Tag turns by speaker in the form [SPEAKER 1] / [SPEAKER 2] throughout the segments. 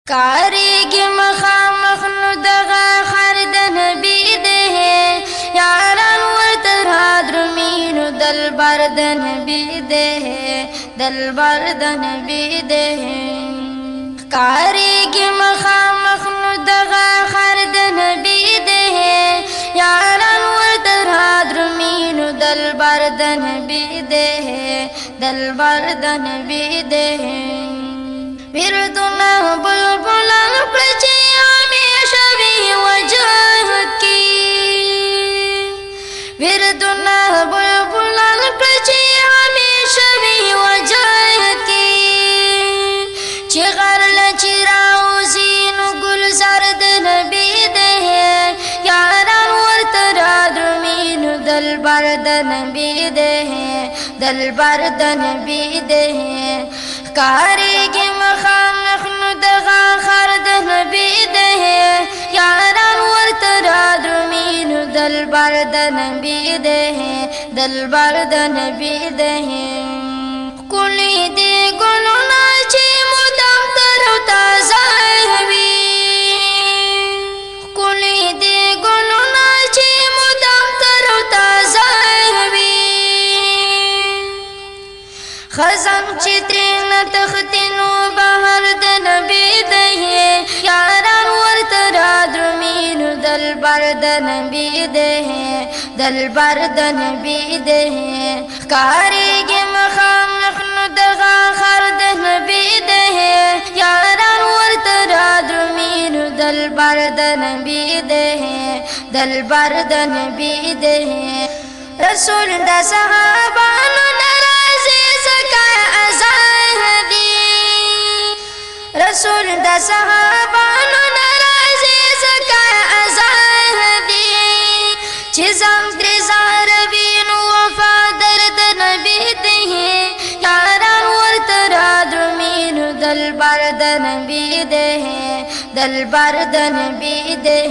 [SPEAKER 1] کاریږي مخامخ نو دغه خر د نبی دی یاران ورته رادرومي نو دلبر د نبی دی دلبر د نبی دی کاریږي مخامخ نو دغه خر د نبی دی یاران ورته رادرومي نو دلبر د نبی دی دلبر د نبی دی وردنا بلبلان کړچې همیشه وي وجه کې وردنا بلبلان کړچې همیشه وي وجه کې چې غر لچې راوځي نو ګلزار د نبی دی یاران ورته رادرومي نو دلبر د نبی دی دلبر د نبی دی کاریږي مخامخ نو دغه خر د نبی دی یاران ورته رادرومي نو دلبر د نبی دی دلبر د نبی دی ښکلي دي ګلونه چې مدام تر او تازه وي ښکلي دي ګلونه چې مدام تر او تازه وي خزان چې ترېنه تښتي نو بهر د نبی دی یاران ورته رادرومي نو دلبر د نبی دی دلبر د نبی دی ښکارېږي مخامخ نو دغه خر د نبی دی یاران ورته رادرومي نو دلبر د نبی دی دلبر د نبی دی رسول د صحابانو رسول د صحابانو ناراضي زکا ازاه دي چې ځان ترې زاروي نو وفادار د نبی دی یاران ورته رادرومي نو دلبر د نبی دی دلبر د نبی دی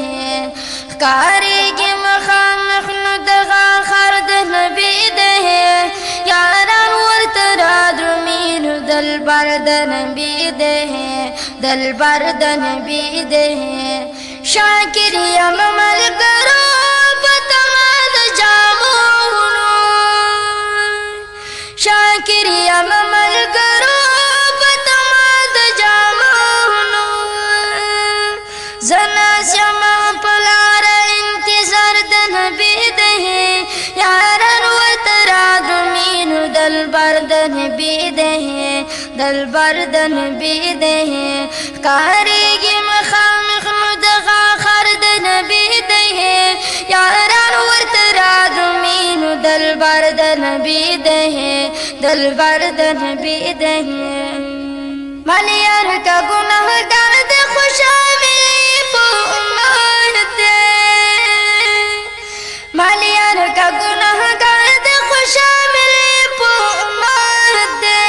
[SPEAKER 1] ښکارېږي مخامخ نو دغه خر د نبی دی یاران ورته رادرومي نو دلبر د نبی دی دلبر د نبی دی شاکر یم ملګرو په تما د جامونو شاکر یم ملګرو په تما د جامونو زنا سما په لاره انتظار د نبی دی یاران ورته رادرومي نو دلبر د نبی دی دلبر د نبی دی ښکارېږي مخامخ نو دغه خر د نبی دی یاران ورته رادرومي نو دلبر د نبی دی دلبر د نبی دی ملیار کا ګناهګار د خوشامي په امت دی ملیار کا ګناهګار د خوشامي په امت دی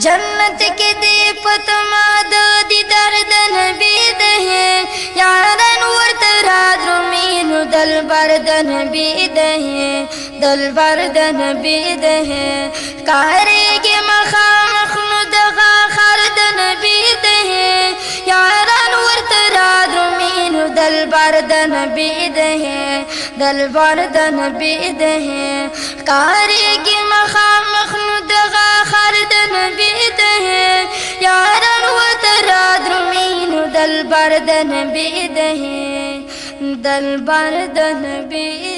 [SPEAKER 1] جنت کې دې پتما د دیدار د نبی دی یاران ورته رادرومي نو دلبر د نبی دی دلبر د نبی دی ښکارېږي مخامخ نو دغه خر د نبی دی یاران ورته رادرومي نو دلبر د نبی دی دلبر د نبی دی ښکارېږي مخامخ نو دغه خر د نبی دی یاران ورته رادرومي نو دلبر د نبی دی دلبر د نبی